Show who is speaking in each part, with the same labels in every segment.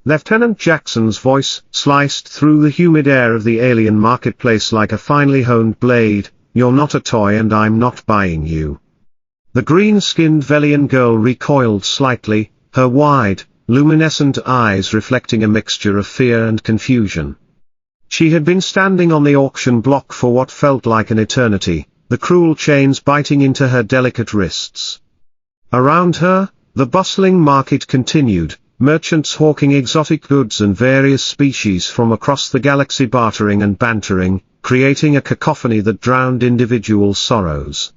Speaker 1: Lieutenant Jackson's voice sliced through the humid air of the alien marketplace like a finely honed blade. "You're not a toy and I'm not buying you." The green-skinned Velian girl recoiled slightly, her wide, luminescent eyes reflecting a mixture of fear and confusion. She had been standing on the auction block for what felt like an eternity, the cruel chains biting into her delicate wrists. Around her, the bustling market continued, merchants hawking exotic goods and various species from across the galaxy bartering and bantering, creating a cacophony that drowned individual sorrows.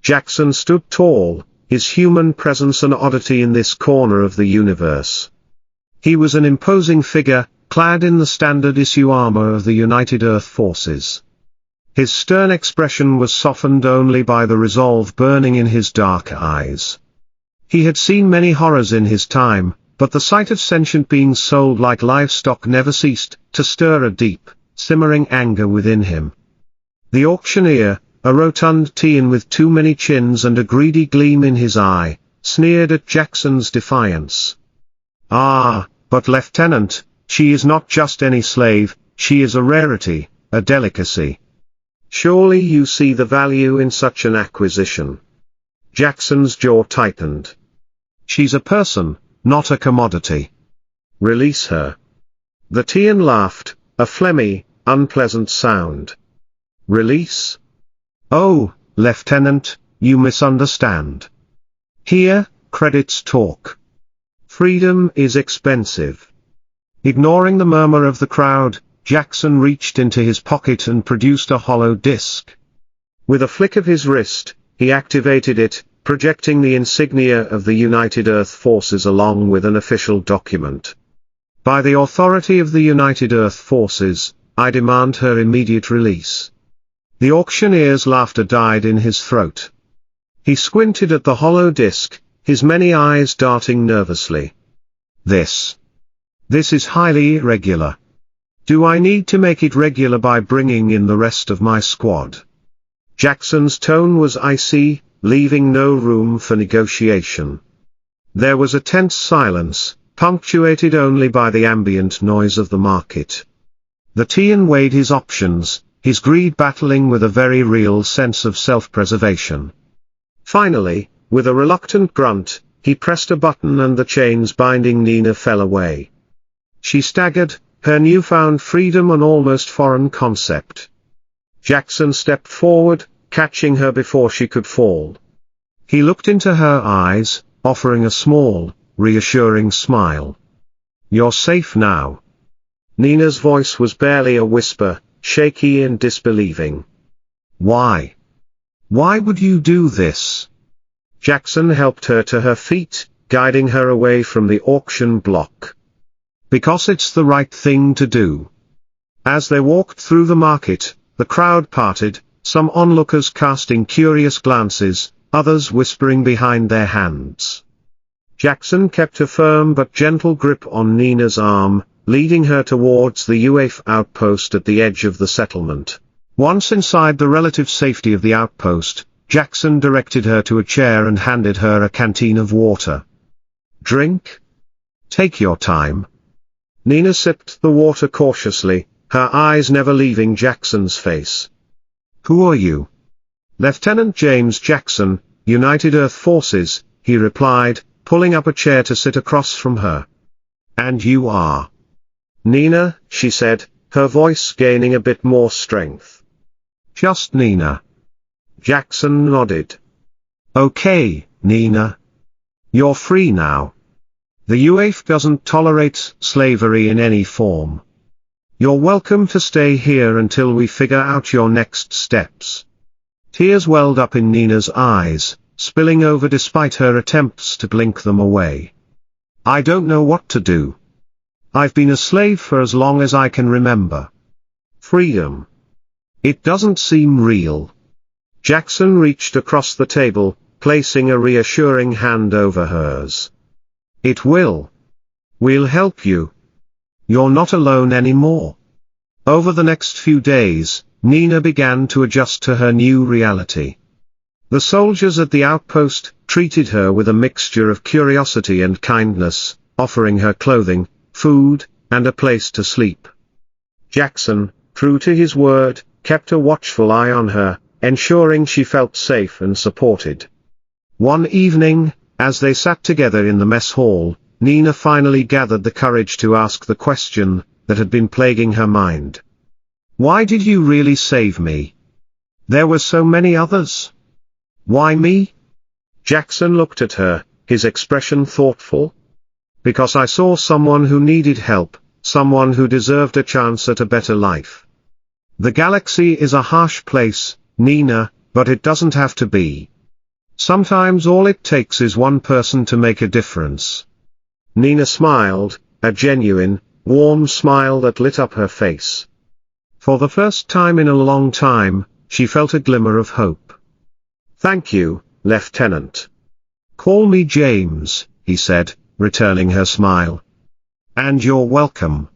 Speaker 1: Jackson stood tall, his human presence an oddity in this corner of the universe. He was an imposing figure, clad in the standard-issue armor of the United Earth Forces. His stern expression was softened only by the resolve burning in his dark eyes. He had seen many horrors in his time, but the sight of sentient beings sold like livestock never ceased to stir a deep, simmering anger within him. The auctioneer, a rotund Tian with too many chins and a greedy gleam in his eye, sneered at Jackson's defiance. "Ah, but Lieutenant, she is not just any slave, she is a rarity, a delicacy. Surely you see the value in such an acquisition." Jackson's jaw tightened. "She's a person, not a commodity. Release her." The Tian laughed, a phlegmy, unpleasant sound. "Release? Oh, Lieutenant, you misunderstand. Here, credits talk. Freedom is expensive." Ignoring the murmur of the crowd, Jackson reached into his pocket and produced a hollow disc. With a flick of his wrist, he activated it, projecting the insignia of the United Earth Forces along with an official document. "By the authority of the United Earth Forces, I demand her immediate release." The auctioneer's laughter died in his throat. He squinted at the hollow disc, his many eyes darting nervously. This is highly irregular. Do I need to make it regular by bringing in the rest of my squad?" Jackson's tone was icy, leaving no room for negotiation. There was a tense silence, punctuated only by the ambient noise of the market. The Tian weighed his options, his greed battling with a very real sense of self-preservation. Finally, with a reluctant grunt, he pressed a button and the chains binding Nina fell away. She staggered, her newfound freedom an almost foreign concept. Jackson stepped forward, catching her before she could fall. He looked into her eyes, offering a small, reassuring smile. "You're safe now." Nina's voice was barely a whisper, shaky and disbelieving. "Why? Why would you do this?" Jackson helped her to her feet, guiding her away from the auction block. "Because it's the right thing to do." As they walked through the market, the crowd parted, some onlookers casting curious glances, others whispering behind their hands. Jackson kept a firm but gentle grip on Nina's arm, leading her towards the UAF outpost at the edge of the settlement. Once inside the relative safety of the outpost, Jackson directed her to a chair and handed her a canteen of water. "Drink? Take your time." Nina sipped the water cautiously, her eyes never leaving Jackson's face. "Who are you?" "Lieutenant James Jackson, United Earth Forces," he replied, pulling up a chair to sit across from her. "And you are?" "Nina," she said, her voice gaining a bit more strength. "Just Nina." Jackson nodded. "Okay, Nina. You're free now. The UAF doesn't tolerate slavery in any form. You're welcome to stay here until we figure out your next steps." Tears welled up in Nina's eyes, spilling over despite her attempts to blink them away. "I don't know what to do. I've been a slave for as long as I can remember. Freedom. It doesn't seem real." Jackson reached across the table, placing a reassuring hand over hers. "It will. We'll help you. You're not alone anymore." Over the next few days, Nina began to adjust to her new reality. The soldiers at the outpost treated her with a mixture of curiosity and kindness, offering her clothing, food, and a place to sleep. Jackson, true to his word, kept a watchful eye on her, ensuring she felt safe and supported. One evening, as they sat together in the mess hall, Nina finally gathered the courage to ask the question that had been plaguing her mind. "Why did you really save me? There were so many others. Why me?" Jackson looked at her, his expression thoughtful. "Because I saw someone who needed help, someone who deserved a chance at a better life. The galaxy is a harsh place, Nina, but it doesn't have to be. Sometimes all it takes is one person to make a difference." Nina smiled, a genuine, warm smile that lit up her face. For the first time in a long time, she felt a glimmer of hope. "Thank you, Lieutenant. Call me James," he said, returning her smile. "And you're welcome."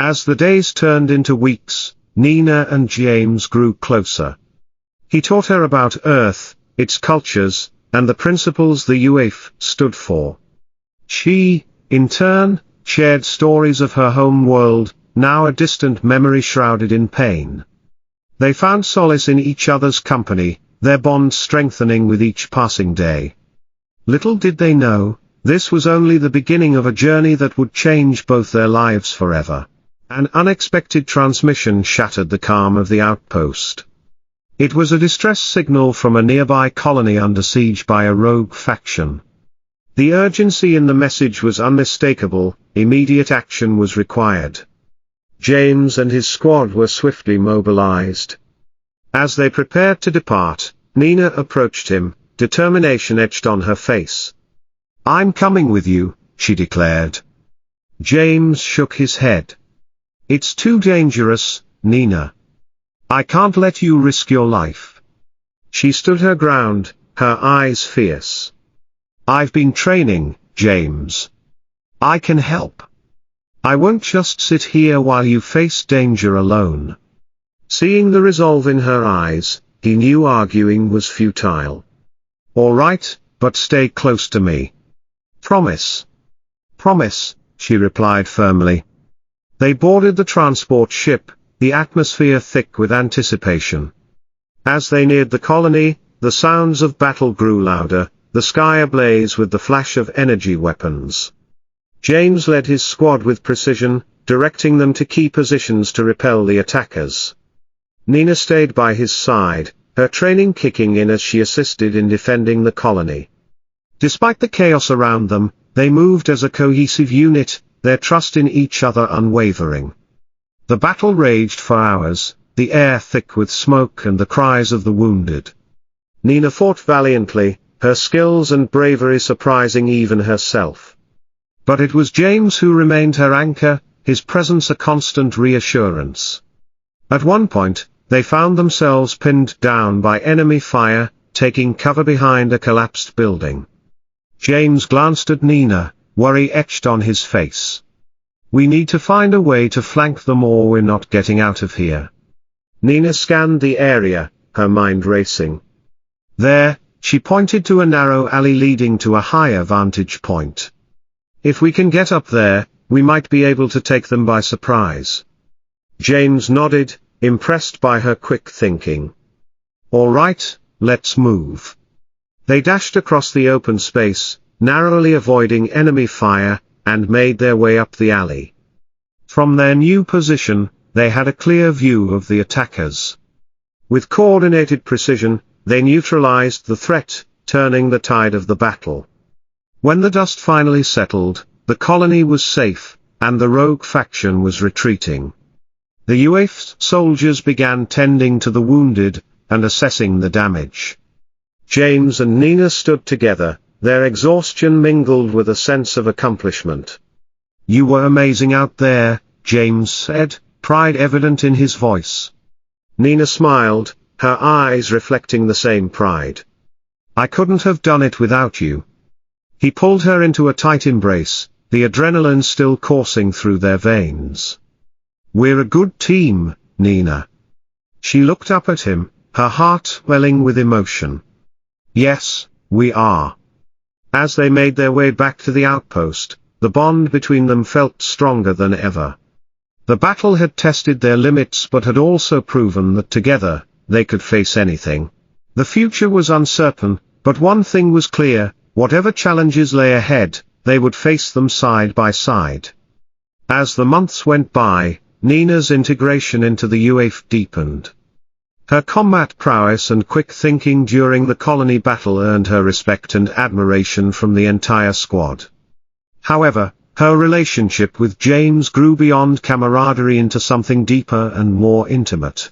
Speaker 1: As the days turned into weeks, Nina and James grew closer. He taught her about Earth, its cultures, and the principles the UAF stood for. She, in turn, shared stories of her home world, now a distant memory shrouded in pain. They found solace in each other's company, their bond strengthening with each passing day. Little did they know, this was only the beginning of a journey that would change both their lives forever. An unexpected transmission shattered the calm of the outpost. It was a distress signal from a nearby colony under siege by a rogue faction. The urgency in the message was unmistakable, immediate action was required. James and his squad were swiftly mobilized. As they prepared to depart, Nina approached him, determination etched on her face. "I'm coming with you," she declared. James shook his head. "It's too dangerous, Nina. I can't let you risk your life." She stood her ground, her eyes fierce. "I've been training, James. I can help. I won't just sit here while you face danger alone." Seeing the resolve in her eyes, he knew arguing was futile. "All right, but stay close to me." "Promise." "Promise," she replied firmly. They boarded the transport ship, the atmosphere thick with anticipation. As they neared the colony, the sounds of battle grew louder, the sky ablaze with the flash of energy weapons. James led his squad with precision, directing them to key positions to repel the attackers. Nina stayed by his side, her training kicking in as she assisted in defending the colony. Despite the chaos around them, they moved as a cohesive unit, their trust in each other unwavering. The battle raged for hours, the air thick with smoke and the cries of the wounded. Nina fought valiantly, her skills and bravery surprising even herself. But it was James who remained her anchor, his presence a constant reassurance. At one point, they found themselves pinned down by enemy fire, taking cover behind a collapsed building. James glanced at Nina, worry etched on his face. "We need to find a way to flank them or we're not getting out of here." Nina scanned the area, her mind racing. There, she pointed to a narrow alley leading to a higher vantage point. "If we can get up there, we might be able to take them by surprise." James nodded, impressed by her quick thinking. "All right, let's move." They dashed across the open space, narrowly avoiding enemy fire, and made their way up the alley. From their new position, they had a clear view of the attackers. With coordinated precision, they neutralized the threat, turning the tide of the battle. When the dust finally settled, the colony was safe, and the rogue faction was retreating. The UAF soldiers began tending to the wounded, and assessing the damage. James and Nina stood together, their exhaustion mingled with a sense of accomplishment. "You were amazing out there," James said, pride evident in his voice. Nina smiled, her eyes reflecting the same pride. "I couldn't have done it without you." He pulled her into a tight embrace, the adrenaline still coursing through their veins. "We're a good team, Nina." She looked up at him, her heart welling with emotion. "Yes, we are." As they made their way back to the outpost, the bond between them felt stronger than ever. The battle had tested their limits but had also proven that together, they could face anything. The future was uncertain, but one thing was clear: whatever challenges lay ahead, they would face them side by side. As the months went by, Nina's integration into the UAF deepened. Her combat prowess and quick thinking during the colony battle earned her respect and admiration from the entire squad. However, her relationship with James grew beyond camaraderie into something deeper and more intimate.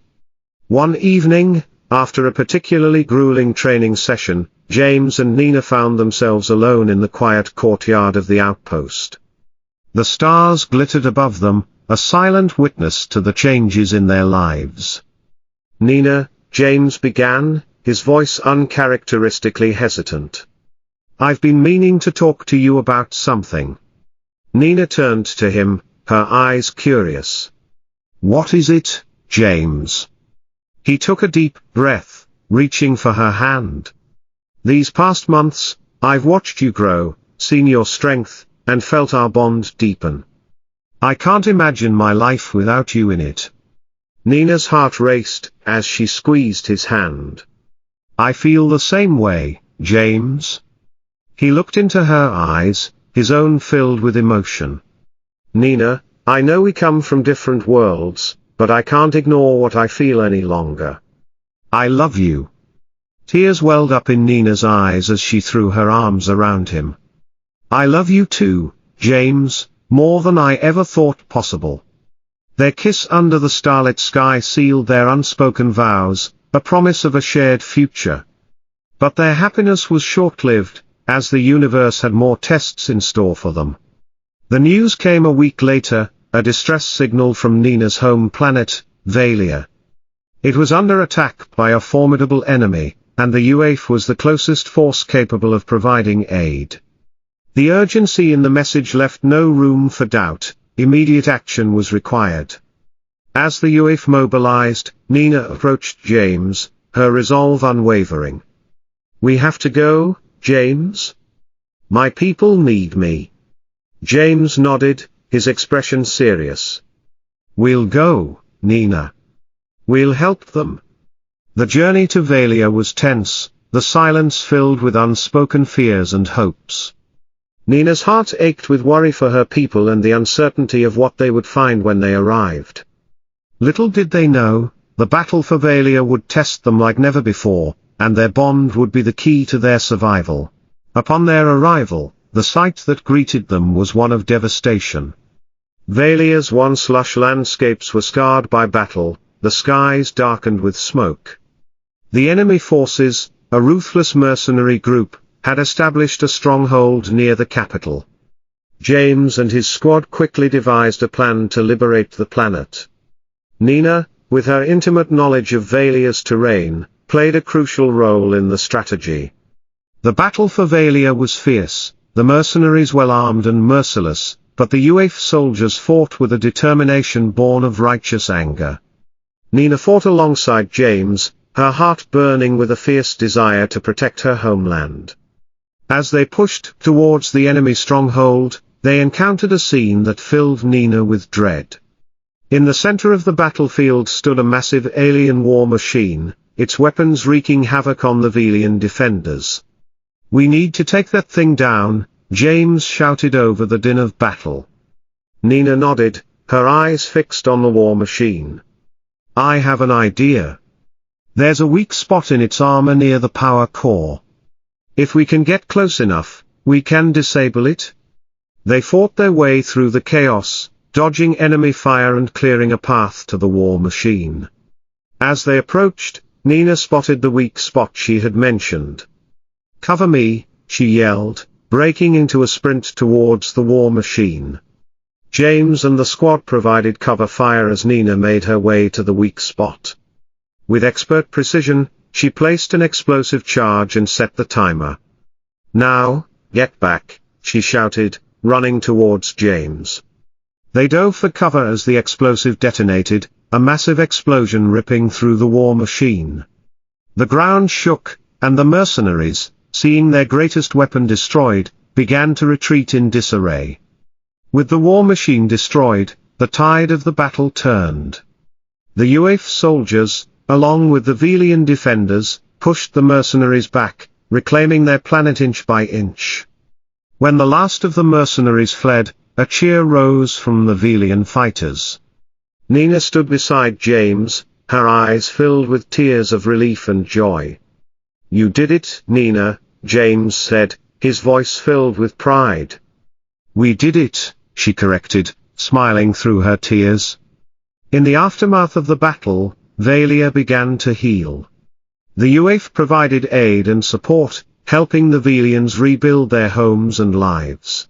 Speaker 1: One evening, after a particularly grueling training session, James and Nina found themselves alone in the quiet courtyard of the outpost. The stars glittered above them, a silent witness to the changes in their lives. "Nina," James began, his voice uncharacteristically hesitant. "I've been meaning to talk to you about something." Nina turned to him, her eyes curious. "What is it, James?" He took a deep breath, reaching for her hand. "These past months, I've watched you grow, seen your strength, and felt our bond deepen. I can't imagine my life without you in it." Nina's heart raced, as she squeezed his hand. "I feel the same way, James." He looked into her eyes, his own filled with emotion. "Nina, I know we come from different worlds, but I can't ignore what I feel any longer. I love you." Tears welled up in Nina's eyes as she threw her arms around him. "I love you too, James, more than I ever thought possible." Their kiss under the starlit sky sealed their unspoken vows, a promise of a shared future. But their happiness was short-lived, as the universe had more tests in store for them. The news came a week later, a distress signal from Nina's home planet, Valia. It was under attack by a formidable enemy, and the UAF was the closest force capable of providing aid. The urgency in the message left no room for doubt. Immediate action was required. As the UAF mobilized, Nina approached James, her resolve unwavering. "We have to go, James? My people need me." James nodded, his expression serious. "We'll go, Nina. We'll help them." The journey to Valia was tense, the silence filled with unspoken fears and hopes. Nina's heart ached with worry for her people and the uncertainty of what they would find when they arrived. Little did they know, the battle for Valia would test them like never before, and their bond would be the key to their survival. Upon their arrival, the sight that greeted them was one of devastation. Valia's once lush landscapes were scarred by battle, the skies darkened with smoke. The enemy forces, a ruthless mercenary group, had established a stronghold near the capital. James and his squad quickly devised a plan to liberate the planet. Nina, with her intimate knowledge of Valia's terrain, played a crucial role in the strategy. The battle for Valia was fierce, the mercenaries well-armed and merciless, but the UAF soldiers fought with a determination born of righteous anger. Nina fought alongside James, her heart burning with a fierce desire to protect her homeland. As they pushed towards the enemy stronghold, they encountered a scene that filled Nina with dread. In the center of the battlefield stood a massive alien war machine, its weapons wreaking havoc on the Velian defenders. "We need to take that thing down," James shouted over the din of battle. Nina nodded, her eyes fixed on the war machine. "I have an idea. There's a weak spot in its armor near the power core. If we can get close enough, we can disable it." They fought their way through the chaos, dodging enemy fire and clearing a path to the war machine. As they approached, Nina spotted the weak spot she had mentioned. "Cover me," she yelled, breaking into a sprint towards the war machine. James and the squad provided cover fire as Nina made her way to the weak spot. With expert precision, she placed an explosive charge and set the timer. "Now, get back," she shouted, running towards James. They dove for cover as the explosive detonated, a massive explosion ripping through the war machine. The ground shook, and the mercenaries, seeing their greatest weapon destroyed, began to retreat in disarray. With the war machine destroyed, the tide of the battle turned. The UAF soldiers, along with the Velian defenders, pushed the mercenaries back, reclaiming their planet inch by inch. When the last of the mercenaries fled, a cheer rose from the Velian fighters. Nina stood beside James, her eyes filled with tears of relief and joy. "You did it, Nina," James said, his voice filled with pride. "We did it," she corrected, smiling through her tears. In the aftermath of the battle, Valia began to heal. The UAF provided aid and support, helping the Velians rebuild their homes and lives.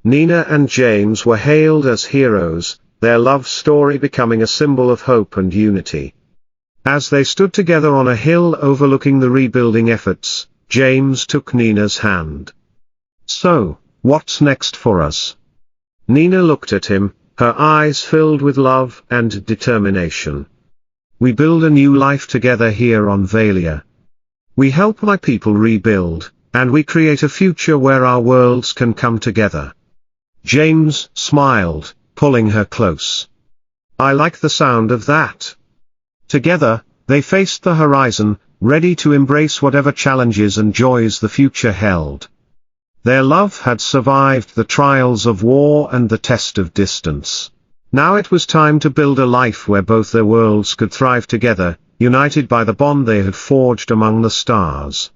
Speaker 1: Nina and James were hailed as heroes, their love story becoming a symbol of hope and unity. As they stood together on a hill overlooking the rebuilding efforts, James took Nina's hand. "So, what's next for us?" Nina looked at him, her eyes filled with love and determination. "We build a new life together here on Valia. We help my people rebuild, and we create a future where our worlds can come together." James smiled, pulling her close. "I like the sound of that." Together, they faced the horizon, ready to embrace whatever challenges and joys the future held. Their love had survived the trials of war and the test of distance. Now it was time to build a life where both their worlds could thrive together, united by the bond they had forged among the stars.